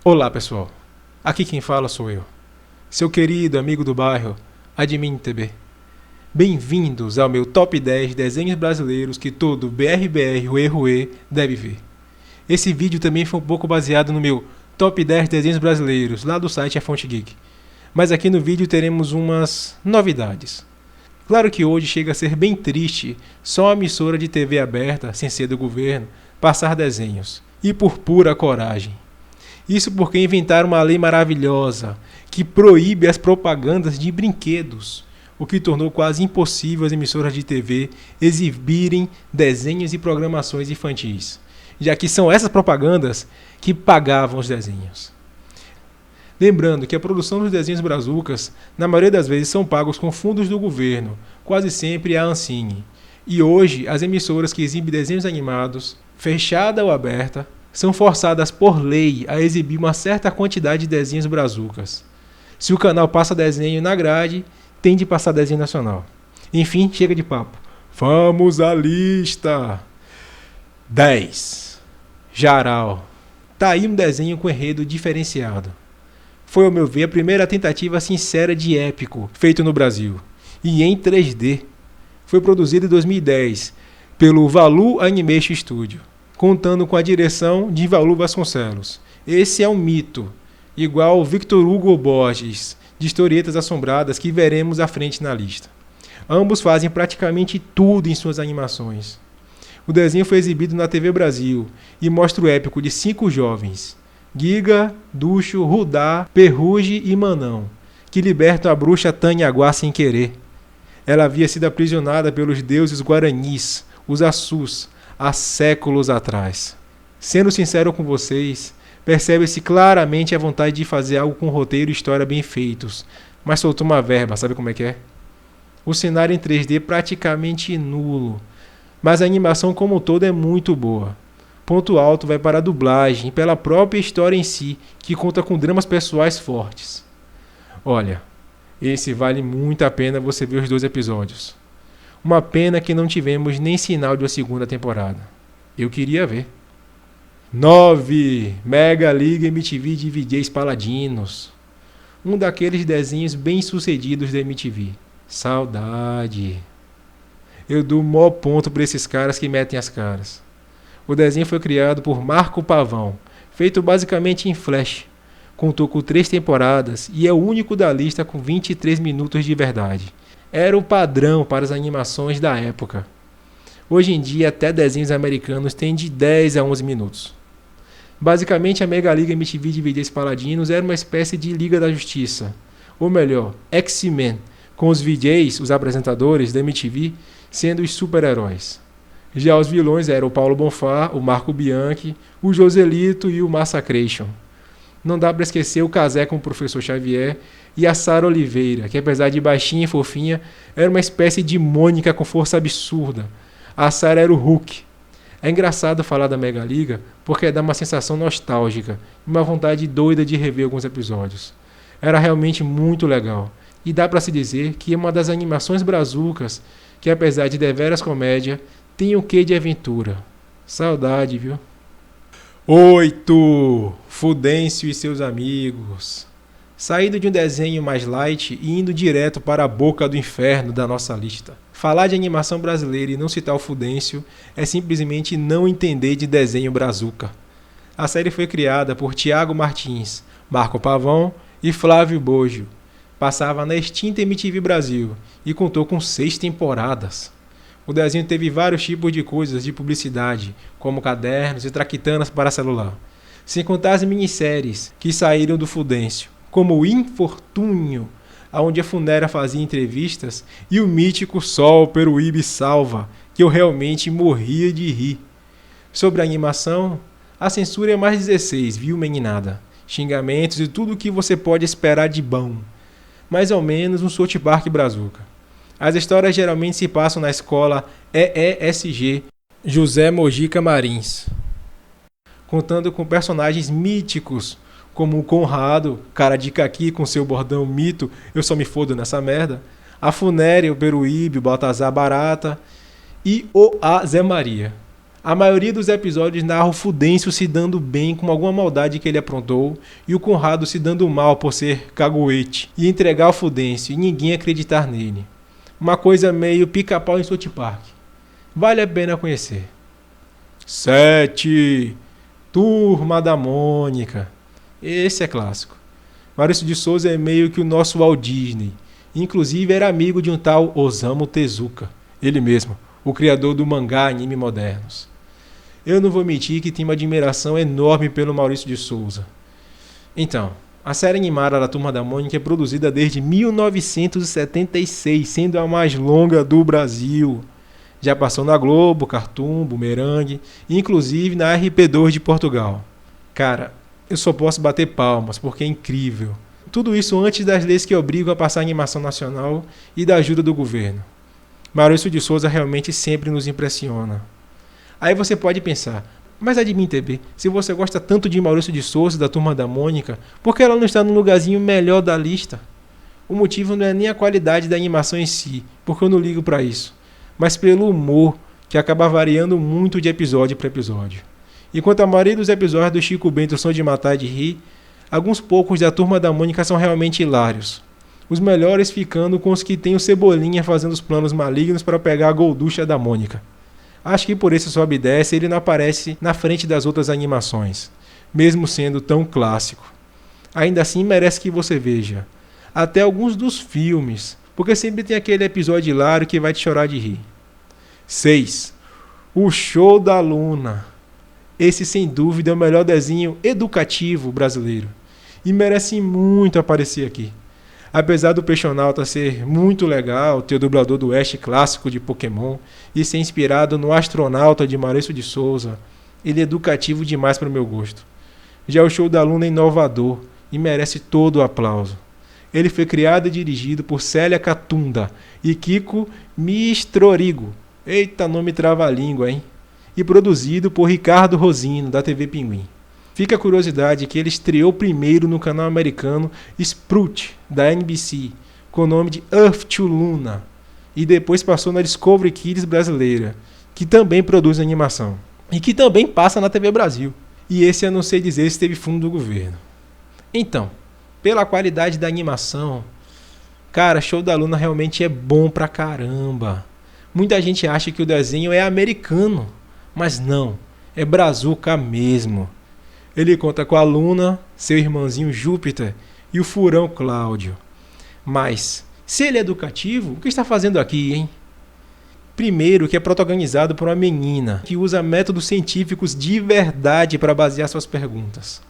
Olá pessoal, aqui quem fala sou eu, seu querido amigo do bairro, Admin TB. Bem-vindos ao meu top 10 desenhos brasileiros que todo BRBR Rue deve ver. Esse vídeo também foi um pouco baseado no meu top 10 desenhos brasileiros lá do site A Fonte Geek. Mas aqui no vídeo teremos umas novidades. Claro que hoje chega a ser bem triste só a emissora de TV aberta, sem ser do governo, passar desenhos. E por pura coragem. Isso porque inventaram uma lei maravilhosa que proíbe as propagandas de brinquedos, o que tornou quase impossível as emissoras de TV exibirem desenhos e programações infantis, já que são essas propagandas que pagavam os desenhos. Lembrando que a produção dos desenhos brazucas, na maioria das vezes, são pagos com fundos do governo, quase sempre a Ancine. E hoje, as emissoras que exibem desenhos animados, fechada ou aberta, são forçadas por lei a exibir uma certa quantidade de desenhos brazucas. Se o canal passa desenho na grade, tem de passar desenho nacional. Enfim, chega de papo. Vamos à lista! 10. Jaral. Tá aí um desenho com enredo diferenciado. Foi, ao meu ver, a primeira tentativa sincera de épico feito no Brasil. E em 3D. Foi produzido em 2010 pelo Valu Animation Studio, contando com a direção de Valu Vasconcelos. Esse é um mito, igual Victor Hugo Borges, de Historietas Assombradas, que veremos à frente na lista. Ambos fazem praticamente tudo em suas animações. O desenho foi exibido na TV Brasil e mostra o épico de 5 jovens, Giga, Ducho, Rudá, Perruge e Manão, que libertam a bruxa Tanhaguá sem querer. Ela havia sido aprisionada pelos deuses guaranis, os Assus, há séculos atrás. Sendo sincero com vocês, percebe-se claramente a vontade de fazer algo com roteiro e história bem feitos, mas soltou uma verba, sabe como é que é? O cenário em 3D é praticamente nulo, mas a animação como um todo é muito boa. Ponto alto vai para a dublagem e pela própria história em si, que conta com dramas pessoais fortes. Olha, esse vale muito a pena você ver os 2 episódios. Uma pena que não tivemos nem sinal de uma segunda temporada. Eu queria ver. 9. Mega Liga MTV de VJs Paladinos. Um daqueles desenhos bem sucedidos da MTV. Saudade. Eu dou o maior ponto para esses caras que metem as caras. O desenho foi criado por Marco Pavão, feito basicamente em Flash. Contou com 3 temporadas e é o único da lista com 23 minutos de verdade. Era o padrão para as animações da época. Hoje em dia, até desenhos americanos têm de 10 a 11 minutos. Basicamente, a Mega Liga MTV de VJs Paladinos era uma espécie de Liga da Justiça. Ou melhor, X-Men, com os VJs, os apresentadores da MTV, sendo os super-heróis. Já os vilões eram o Paulo Bonfá, o Marco Bianchi, o Joselito e o Massacration. Não dá para esquecer o Cazé com o Professor Xavier e a Sara Oliveira, que apesar de baixinha e fofinha, era uma espécie de Mônica com força absurda. A Sara era o Hulk. É engraçado falar da Mega Liga porque dá uma sensação nostálgica e uma vontade doida de rever alguns episódios. Era realmente muito legal. E dá para se dizer que é uma das animações brazucas que, apesar de deveras comédia, tem um quê de aventura. Saudade, viu? 8. Fudêncio e seus amigos. Saindo de um desenho mais light e indo direto para a boca do inferno da nossa lista. Falar de animação brasileira e não citar o Fudêncio é simplesmente não entender de desenho brazuca. A série foi criada por Thiago Martins, Marco Pavão e Flávio Boggio. Passava na extinta MTV Brasil e contou com 6 temporadas. O desenho teve vários tipos de coisas de publicidade, como cadernos e traquitanas para celular. Sem contar as minisséries que saíram do Fudêncio, como o Infortúnio, onde a Funera fazia entrevistas, e o mítico Sol Peruíbe Salva, que eu realmente morria de rir. Sobre a animação, a censura é mais 16, viu, meninada? Xingamentos e tudo o que você pode esperar de bom. Mais ou menos um South Park brazuca. As histórias geralmente se passam na escola EESG José Mojica Marins, contando com personagens míticos como o Conrado, cara de caqui com seu bordão mito, eu só me fodo nessa merda, a Funéria, o Peruíbe, o Baltazar Barata e o A Zé Maria. A maioria dos episódios narra o Fudêncio se dando bem com alguma maldade que ele aprontou e o Conrado se dando mal por ser caguete e entregar o Fudêncio e ninguém acreditar nele. Uma coisa meio Pica-Pau em South Park. Vale a pena conhecer. 7. Turma da Mônica. Esse é clássico. Maurício de Souza é meio que o nosso Walt Disney. Inclusive era amigo de um tal Osamu Tezuka. Ele mesmo, o criador do mangá anime modernos. Eu não vou mentir que tenho uma admiração enorme pelo Maurício de Souza. Então, a série animada da Turma da Mônica é produzida desde 1976, sendo a mais longa do Brasil. Já passou na Globo, Cartoon, Boomerang, inclusive na RP2 de Portugal. Cara, eu só posso bater palmas, porque é incrível. Tudo isso antes das leis que obrigam a passar a animação nacional e da ajuda do governo. Maurício de Souza realmente sempre nos impressiona. Aí você pode pensar, mas Admin TV, se você gosta tanto de Maurício de Souza e da Turma da Mônica, por que ela não está no lugarzinho melhor da lista? O motivo não é nem a qualidade da animação em si, porque eu não ligo para isso, mas pelo humor, que acaba variando muito de episódio para episódio. Enquanto a maioria dos episódios do Chico Bento são de matar e de rir, alguns poucos da Turma da Mônica são realmente hilários. Os melhores ficando com os que tem o Cebolinha fazendo os planos malignos para pegar a golducha da Mônica. Acho que por esse sobe e desce ele não aparece na frente das outras animações, mesmo sendo tão clássico. Ainda assim merece que você veja. Até alguns dos filmes, porque sempre tem aquele episódio hilário que vai te chorar de rir. 6. O Show da Luna. Esse sem dúvida é o melhor desenho educativo brasileiro e merece muito aparecer aqui. Apesar do Peixonauta ser muito legal, ter o dublador do Ash clássico de Pokémon e ser inspirado no Astronauta de Maurício de Souza, ele é educativo demais para o meu gosto. Já o Show da Luna é inovador e merece todo o aplauso. Ele foi criado e dirigido por Célia Catunda e Kiko Mistrorigo. Eita, nome trava-língua, hein? E produzido por Ricardo Rosino, da TV Pinguim. Fica a curiosidade que ele estreou primeiro no canal americano Sprout, da NBC, com o nome de Earth to Luna, e depois passou na Discovery Kids brasileira, que também produz animação, e que também passa na TV Brasil. E esse eu não sei dizer se teve fundo do governo. Então, pela qualidade da animação, cara, Show da Luna realmente é bom pra caramba. Muita gente acha que o desenho é americano, mas não, é brazuca mesmo. Ele conta com a Luna, seu irmãozinho Júpiter e o furão Cláudio. Mas, se ele é educativo, o que está fazendo aqui, hein? Primeiro, que é protagonizado por uma menina que usa métodos científicos de verdade para basear suas perguntas.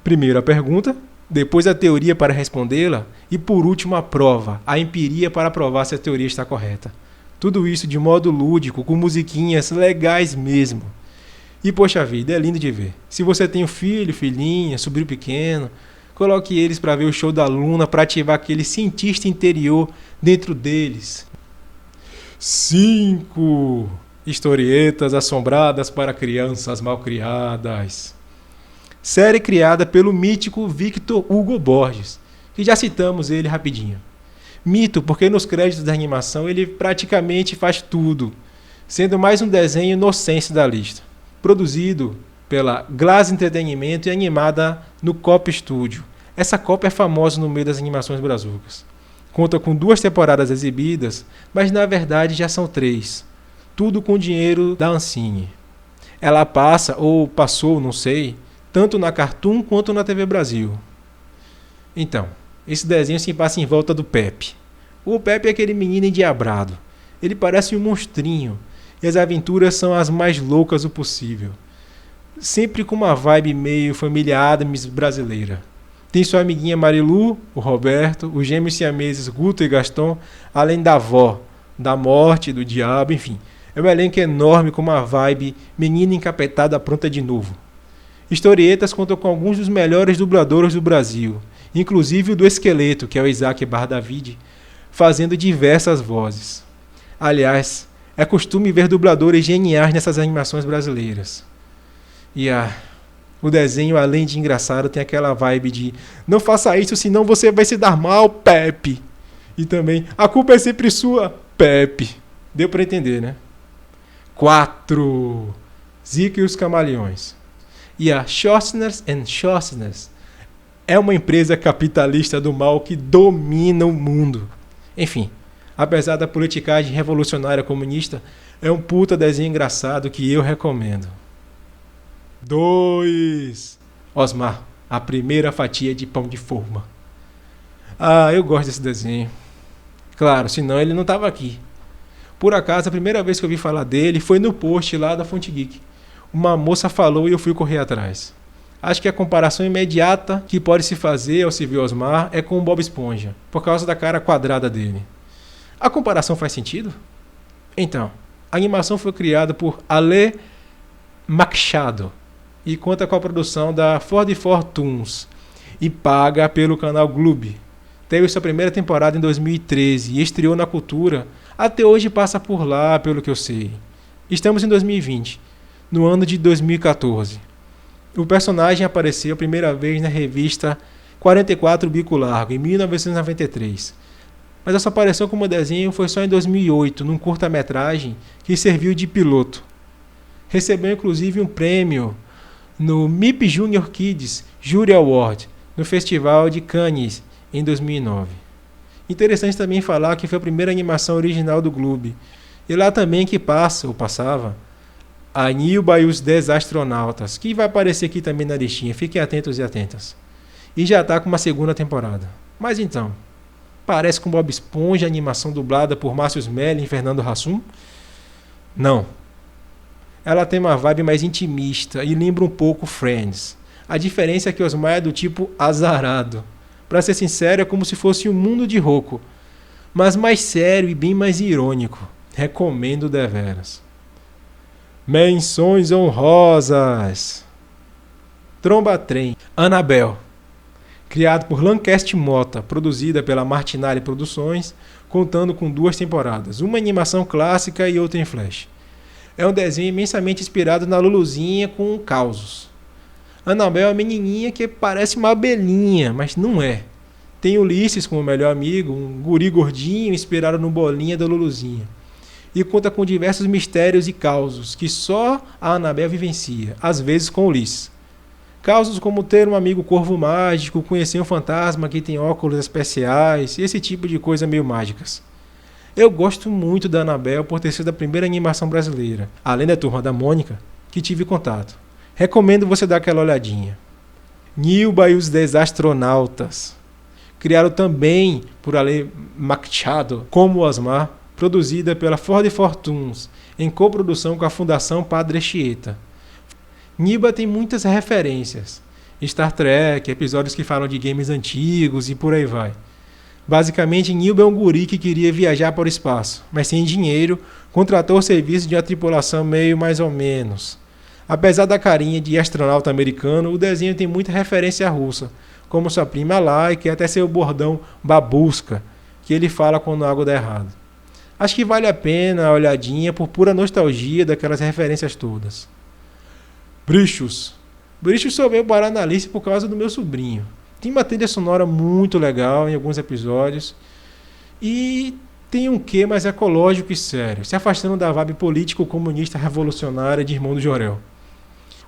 Primeiro a pergunta, depois a teoria para respondê-la e por último a prova, a empiria para provar se a teoria está correta. Tudo isso de modo lúdico, com musiquinhas legais mesmo. E poxa vida, é lindo de ver. Se você tem um filho, filhinha, sobrinho pequeno, coloque eles para ver o Show da Luna para ativar aquele cientista interior dentro deles. 5. Historietas assombradas para crianças malcriadas. Série criada pelo mítico Victor Hugo Borges, que já citamos ele rapidinho. Mito porque nos créditos da animação ele praticamente faz tudo, sendo mais um desenho inocente da lista. Produzido pela Glass Entretenimento e animada no Cop Studio. Essa Cop é famosa no meio das animações brazucas. Conta com 2 temporadas exibidas, mas na verdade já são 3. Tudo com dinheiro da Ancine. Ela passa, ou passou, não sei, tanto na Cartoon quanto na TV Brasil. Então, esse desenho se passa em volta do Pepe. O Pepe é aquele menino endiabrado. Ele parece um monstrinho. E as aventuras são as mais loucas o possível. Sempre com uma vibe meio família Addams brasileira. Tem sua amiguinha Marilu, o Roberto, os gêmeos siameses Guto e Gaston, além da avó, da morte, do diabo, enfim. É um elenco enorme com uma vibe menina encapetada pronta de novo. Historietas contam com alguns dos melhores dubladores do Brasil, inclusive o do Esqueleto, que é o Isaac Bardavid, fazendo diversas vozes. Aliás, é costume ver dubladores geniais nessas animações brasileiras. E o desenho, além de engraçado, tem aquela vibe de não faça isso, senão você vai se dar mal, Pepe. E também, a culpa é sempre sua, Pepe. Deu para entender, né? 4. Zico e os Camaleões. E a Schwarzenegger Schwarzenegger é uma empresa capitalista do mal que domina o mundo. Enfim, apesar da politicagem revolucionária comunista, é um puta desenho engraçado que eu recomendo. 2. Osmar, a primeira fatia de pão de forma. Ah, eu gosto desse desenho. Claro, senão ele não estava aqui. Por acaso, a primeira vez que eu ouvi falar dele foi no post lá da Fonte Geek. Uma moça falou e eu fui correr atrás. Acho que a comparação imediata que pode se fazer ao se ver Osmar é com o Bob Esponja, por causa da cara quadrada dele. A comparação faz sentido? Então, a animação foi criada por Ale Machado e conta com a produção da Ford Toons e paga pelo canal Gloob. Teve sua primeira temporada em 2013 e estreou na Cultura. Até hoje passa por lá, pelo que eu sei. Estamos em 2020, no ano de 2014. O personagem apareceu a primeira vez na revista 44 Bico Largo, em 1993. Mas a sua aparição como desenho foi só em 2008, num curta-metragem que serviu de piloto. Recebeu inclusive um prêmio no MIP Junior Kids Jury Award, no Festival de Cannes, em 2009. Interessante também falar que foi a primeira animação original do Gloob. E lá também que passava, a Nilba e os 10 Astronautas, que vai aparecer aqui também na listinha. Fiquem atentos e atentas. E já está com uma segunda temporada. Mas então, parece com Bob Esponja, animação dublada por Márcio Smelly e Fernando Hassum? Não. Ela tem uma vibe mais intimista e lembra um pouco Friends. A diferença é que Osmar é do tipo azarado. Pra ser sincero, é como se fosse um mundo de Roku, mas mais sério e bem mais irônico. Recomendo deveras. Menções honrosas. Tromba Trem, Annabelle. Criado por Lancaster Mota, produzida pela Martinelli Produções, contando com 2 temporadas, uma animação clássica e outra em flash. É um desenho imensamente inspirado na Luluzinha com causos. Annabelle é uma menininha que parece uma abelhinha, mas não é. Tem Ulisses como melhor amigo, um guri gordinho inspirado no Bolinha da Luluzinha. E conta com diversos mistérios e causos que só a Annabelle vivencia, às vezes com Ulisses. Causos como ter um amigo corvo mágico, conhecer um fantasma que tem óculos especiais e esse tipo de coisa meio mágicas. Eu gosto muito da Annabelle por ter sido a primeira animação brasileira, além da Turma da Mônica, que tive contato. Recomendo você dar aquela olhadinha. Nilba e os 10 Astronautas. Criado também por Ale Machado, como Osmar, produzida pela Ford Toons, em coprodução com a Fundação Padre Chieta. Nilba tem muitas referências. Star Trek, episódios que falam de games antigos e por aí vai. Basicamente, Nilba é um guri que queria viajar para o espaço, mas sem dinheiro, contratou o serviço de uma tripulação meio mais ou menos. Apesar da carinha de astronauta americano, o desenho tem muita referência russa, como sua prima Laika e até seu bordão babusca, que ele fala quando algo dá errado. Acho que vale a pena a olhadinha por pura nostalgia daquelas referências todas. Brichos. Brichos só veio parar na lista por causa do meu sobrinho. Tem uma trilha sonora muito legal em alguns episódios e tem um quê mais ecológico e sério, se afastando da vibe político-comunista revolucionária de Irmão do Jorel.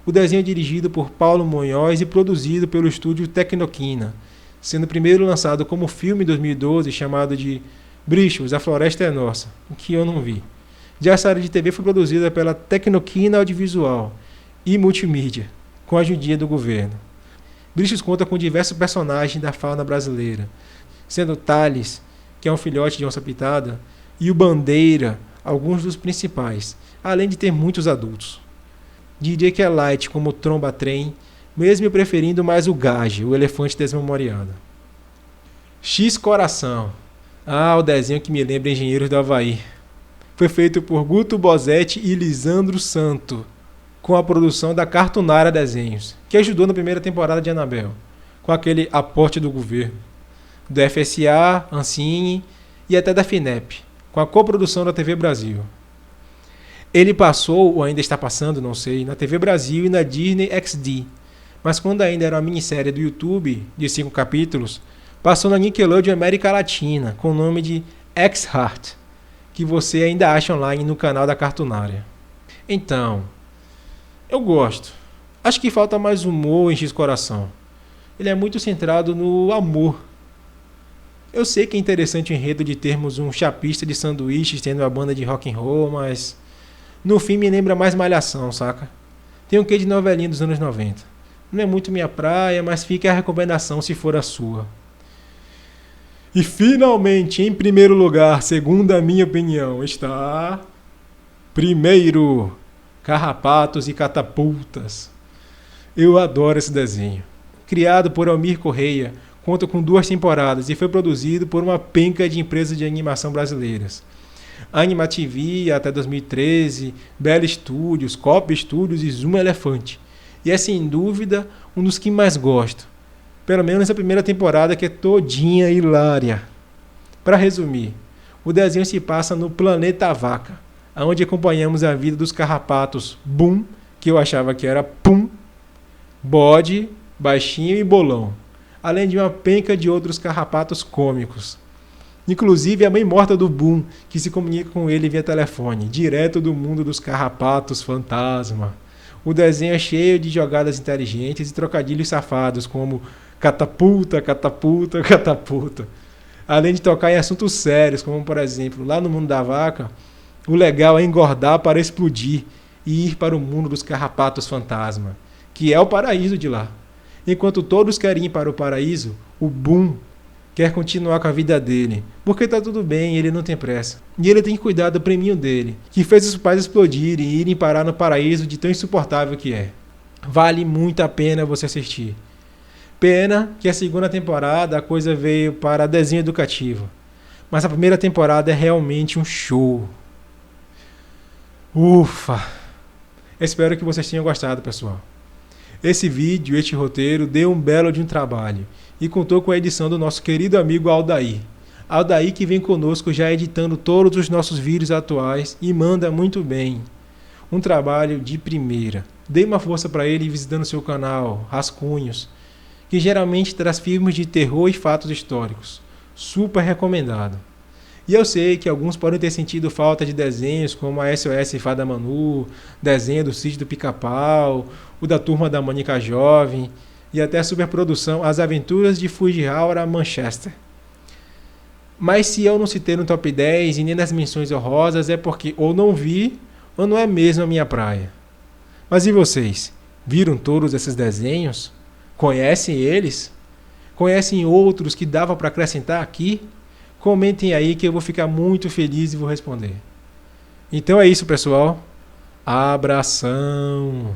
O desenho é dirigido por Paulo Monhós e produzido pelo estúdio Tecnoquina, sendo primeiro lançado como filme em 2012 chamado de Brichos, A Floresta é Nossa, que eu não vi. Já a série de TV foi produzida pela Tecnoquina Audiovisual e Multimídia, com a ajuda do governo. Brichos conta com diversos personagens da fauna brasileira, sendo Thales, que é um filhote de onça pitada, e o Bandeira, alguns dos principais, além de ter muitos adultos. Diria que é light como o Tromba Trem, mesmo preferindo mais o Gage, o elefante desmemoriado. X Coração. Ah, o desenho que me lembra Engenheiros do Havaí. Foi feito por Guto Bosetti e Lisandro Santo, com a produção da Cartunara Desenhos, que ajudou na primeira temporada de Annabelle, com aquele aporte do governo, do FSA, Ancine e até da FINEP, com a coprodução da TV Brasil. Ele passou, ou ainda está passando, não sei, na TV Brasil e na Disney XD, mas quando ainda era uma minissérie do YouTube, de 5 capítulos, passou na Nickelodeon América Latina, com o nome de X-Heart, que você ainda acha online no canal da Cartunária. Então, Eu gosto. Acho que falta mais humor em X-Coração. Ele é muito centrado no amor. Eu sei que é interessante o enredo de termos um chapista de sanduíches tendo uma banda de rock and roll, mas no fim me lembra mais Malhação, saca? Tem um quê de novelinha dos anos 90. Não é muito minha praia, mas fica a recomendação se for a sua. E finalmente, em primeiro lugar, segundo a minha opinião, está... Primeiro, Carrapatos e Catapultas. Eu adoro esse desenho. Criado por Almir Correia, conta com 2 temporadas e foi produzido por uma penca de empresas de animação brasileiras. Anima TV até 2013, Bela Studios, Cop Studios e Zoom Elefante. E é sem dúvida um dos que mais gosto. Pelo menos a primeira temporada, que é todinha hilária. Para resumir, o desenho se passa no planeta Vaca, onde acompanhamos a vida dos carrapatos Bum, que eu achava que era Pum, Bode, Baixinho e Bolão, além de uma penca de outros carrapatos cômicos. Inclusive a mãe morta do Boom, que se comunica com ele via telefone, direto do mundo dos carrapatos fantasma. O desenho é cheio de jogadas inteligentes e trocadilhos safados, como catapulta, catapulta, catapulta. Além de tocar em assuntos sérios, como por exemplo, lá no mundo da vaca, o legal é engordar para explodir e ir para o mundo dos carrapatos fantasma, que é o paraíso de lá. Enquanto todos querem ir para o paraíso, o Boom quer continuar com a vida dele, porque tá tudo bem, ele não tem pressa. E ele tem que cuidar do priminho dele, que fez os pais explodirem e irem parar no paraíso de tão insuportável que é. Vale muito a pena você assistir. Pena que a segunda temporada a coisa veio para desenho educativo, mas a primeira temporada é realmente um show. Ufa! Espero que vocês tenham gostado, pessoal. Esse vídeo, este roteiro, deu um belo de um trabalho e contou com a edição do nosso querido amigo Aldair. Aldair que vem conosco já editando todos os nossos vídeos atuais e manda muito bem. Um trabalho de primeira. Dê uma força para ele visitando seu canal, Rascunhos, que geralmente traz filmes de terror e fatos históricos. Super recomendado. E eu sei que alguns podem ter sentido falta de desenhos como a SOS Fada Manu, desenho do Sítio do Pica-Pau, o da Turma da Mônica Jovem e até a superprodução As Aventuras de Fujiwara Manchester. Mas se eu não citei no top 10 e nem nas menções honrosas é porque ou não vi ou não é mesmo a minha praia. Mas e vocês? Viram todos esses desenhos? Conhecem eles? Conhecem outros que dava para acrescentar aqui? Comentem aí que eu vou ficar muito feliz e vou responder. Então é isso, pessoal. Abração!